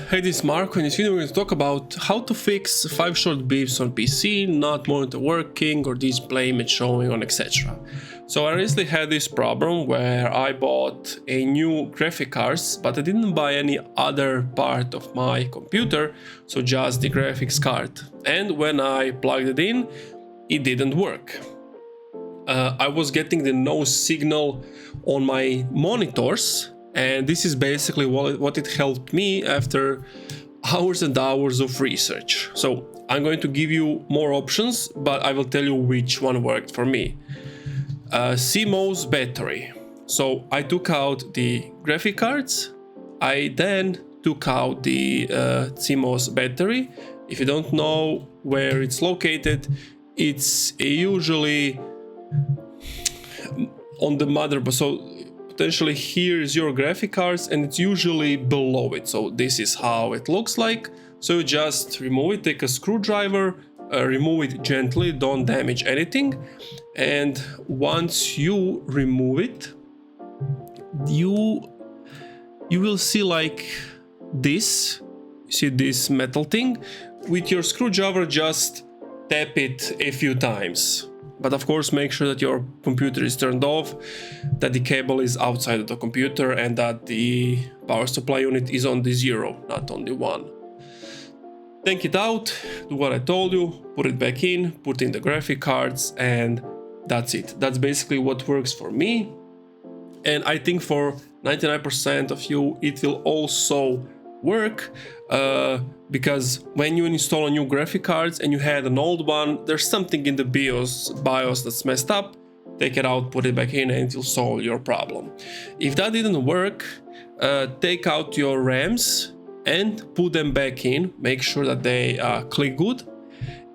Hey, this is Marco. In this video we're going to talk about how to fix 5 short beeps on PC, not monitor working or display image showing on etc. So I recently had this problem where I bought a new graphic cards, but I didn't buy any other part of my computer, so just the graphics card. And when I plugged it in, it didn't work. I was getting the no signal on my monitors, and this is basically what it helped me after hours and hours of research. So I'm going to give you more options, but I will tell you which one worked for me. CMOS battery. So I took out the graphic cards. I then took out the CMOS battery. If you don't know where it's located, it's usually on the motherboard. So potentially here is your graphic cards and it's usually below it. So this is how it looks like. So you just remove it, take a screwdriver, remove it gently, don't damage anything. And once you remove it, you will see like this. You see this metal thing? With your screwdriver, just tap it a few times. But of course, make sure that your computer is turned off, that the cable is outside of the computer, and that the power supply unit is on the 0, not on the 1. Take it out, do what I told you, put it back in, put in the graphic cards, and that's it. That's basically what works for me. And I think for 99% of you, it will also work, because when you install a new graphic cards and you had an old one, there's something in the BIOS that's messed up. Take it out, put it back in, and it will solve your problem. If that didn't work, take out your RAMs and put them back in. Make sure that they click good.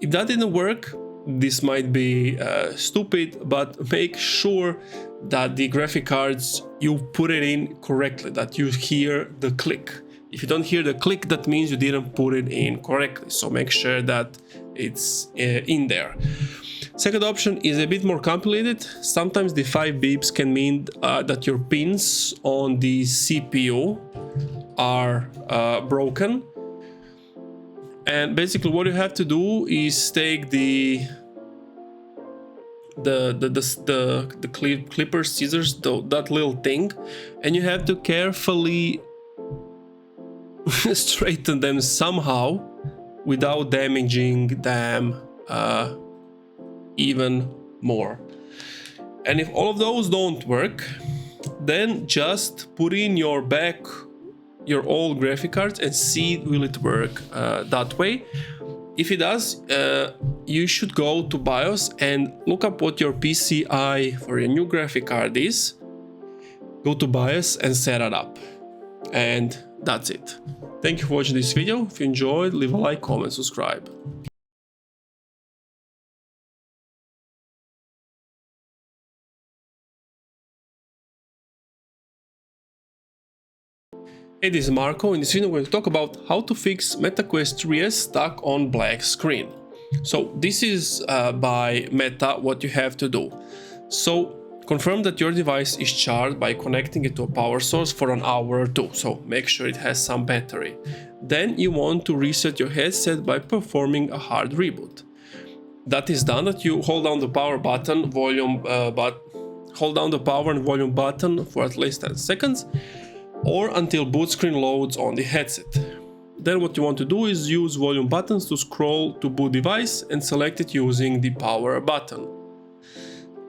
If that didn't work, this might be stupid, but make sure that the graphic cards, you put it in correctly, that you hear the click. If you don't hear the click, that means you didn't put it in correctly. So make sure that it's in there. Second option is a bit more complicated. Sometimes the 5 beeps can mean that your pins on the CPU are broken. And basically what you have to do is take the clipper scissors, that little thing, and you have to carefully straighten them somehow without damaging them even more. And if all of those don't work, then just put in your old graphic cards and see will it work that way. If it does, you should go to BIOS and look up what your PCI for your new graphic card is. Go to BIOS and set it up. And that's it. Thank you for watching this video. If you enjoyed, leave a like, comment, subscribe. Hey, this is Marco. In this video, we're going to talk about how to fix MetaQuest 3S stuck on black screen. So this is by Meta what you have to do. So confirm that your device is charged by connecting it to a power source for an hour or 2. So make sure it has some battery. Then you want to reset your headset by performing a hard reboot. That is done that you hold down the power button, hold down the power and volume button for at least 10 seconds. Or until boot screen loads on the headset. Then what you want to do is use volume buttons to scroll to boot device and select it using the power button.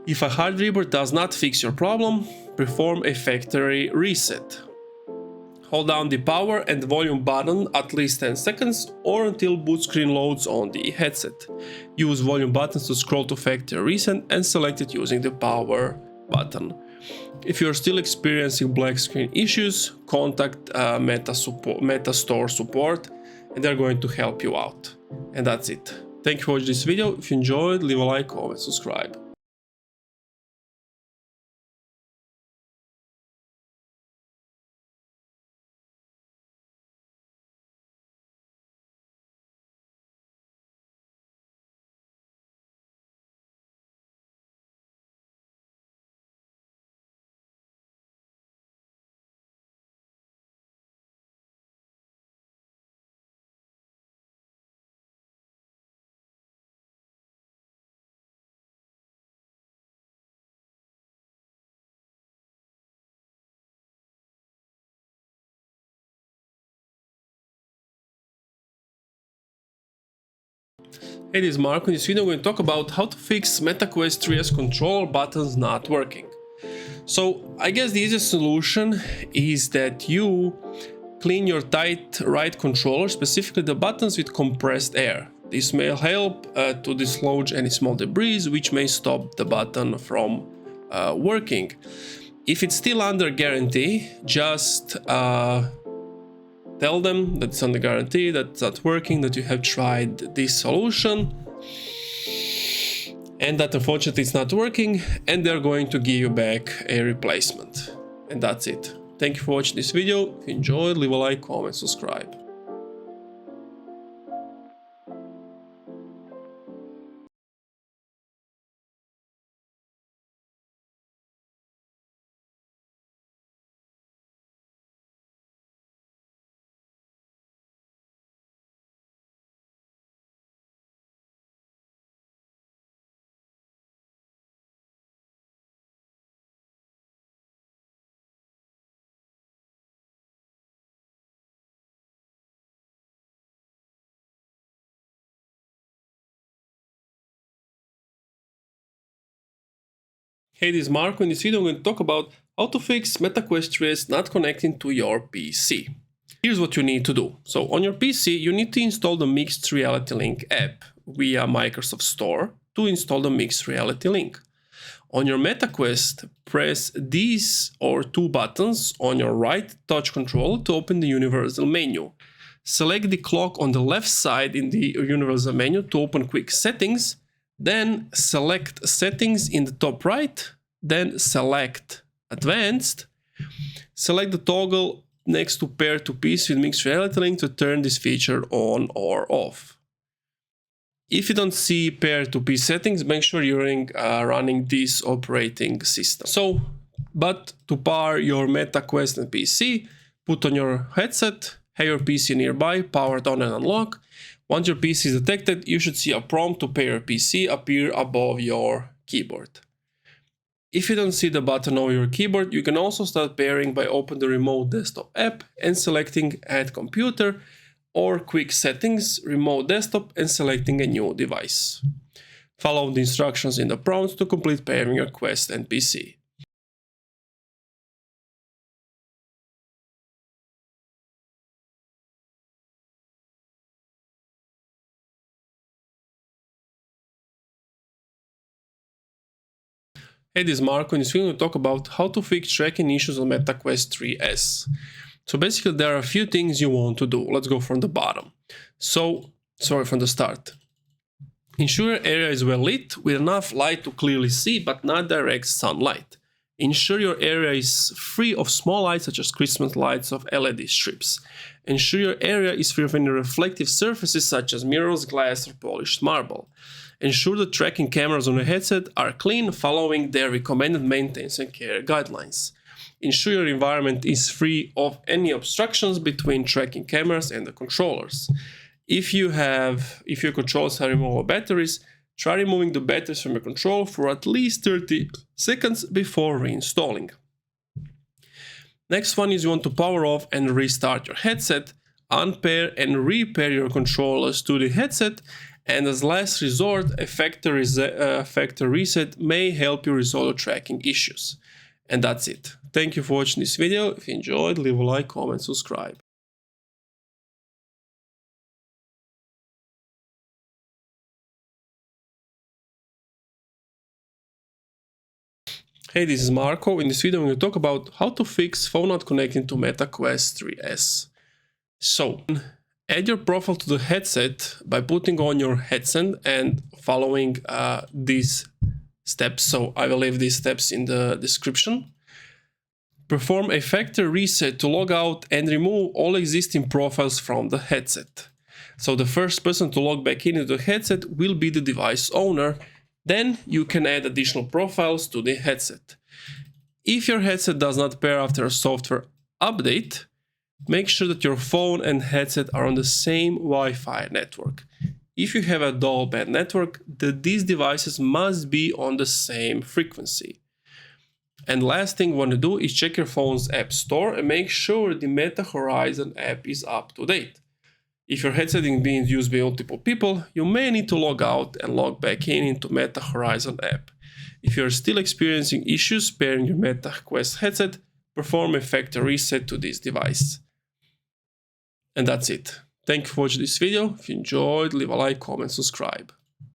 If a hard reboot does not fix your problem, perform a factory reset. Hold down the power and volume button at least 10 seconds or until boot screen loads on the headset. Use volume buttons to scroll to factory reset and select it using the power button. If you're still experiencing black screen issues, contact Meta Store support and they're going to help you out. And that's it. Thank you for watching this video. If you enjoyed, leave a like, comment, subscribe. Hey, this is Mark. In this video, I'm going to talk about how to fix MetaQuest 3's controller buttons not working. So, I guess the easiest solution is that you clean your tight right controller, specifically the buttons, with compressed air. This may help to dislodge any small debris, which may stop the button from working. If it's still under guarantee, just tell them that it's under guarantee, that it's not working, that you have tried this solution and that unfortunately it's not working, and they're going to give you back a replacement. And that's it. Thank you for watching this video. If you enjoyed, leave a like, comment, subscribe. Hey, this is Marco. In this video, I'm going to talk about how to fix MetaQuest 3 not connecting to your PC. Here's what you need to do. So on your PC, you need to install the Mixed Reality Link app via Microsoft Store to install the Mixed Reality Link. On your MetaQuest, press these or two buttons on your right touch controller to open the universal menu. Select the clock on the left side in the universal menu to open quick settings. Then select settings in the top right, then select advanced. Select the toggle next to pair to PC with Mixed Reality Link to turn this feature on or off. If you don't see pair to PC settings, make sure you're running this operating system. But to power your MetaQuest and PC, put on your headset, have your PC nearby, powered on and unlock. Once your PC is detected, you should see a prompt to pair your PC appear above your keyboard. If you don't see the button over your keyboard, you can also start pairing by opening the Remote Desktop app and selecting Add Computer, or Quick Settings, Remote Desktop, and selecting a new device. Follow the instructions in the prompt to complete pairing your Quest and PC. Hey, this is Marco. In this video, we'll talk about how to fix tracking issues on MetaQuest 3S. So basically, there are a few things you want to do. Let's go from the bottom. From the start. Ensure your area is well lit with enough light to clearly see, but not direct sunlight. Ensure your area is free of small lights such as Christmas lights of LED strips. Ensure your area is free of any reflective surfaces such as mirrors, glass, or polished marble. Ensure the tracking cameras on your headset are clean, following their recommended maintenance and care guidelines. Ensure your environment is free of any obstructions between tracking cameras and the controllers. If your controllers have removable batteries, try removing the batteries from your controller for at least 30 seconds before reinstalling. Next one is you want to power off and restart your headset, unpair and repair your controllers to the headset, and as last resort, a factory reset may help you resolve your tracking issues. And that's it. Thank you for watching this video. If you enjoyed, leave a like, comment, subscribe. Hey, this is Marco. In this video, I'm going to talk about how to fix phone not connecting to MetaQuest 3S. So, add your profile to the headset by putting on your headset and following these steps. So, I will leave these steps in the description. Perform a factory reset to log out and remove all existing profiles from the headset. So, the first person to log back into the headset will be the device owner. Then you can add additional profiles to the headset. If your headset does not pair after a software update, make sure that your phone and headset are on the same Wi-Fi network. If you have a dual band network, these devices must be on the same frequency. And last thing you want to do is check your phone's app store and make sure the Meta Horizon app is up to date. If your headset is being used by multiple people, you may need to log out and log back in into Meta Horizon app. If you're still experiencing issues pairing your Meta Quest headset, perform a factory reset to this device. And that's it. Thank you for watching this video. If you enjoyed, leave a like, comment, subscribe.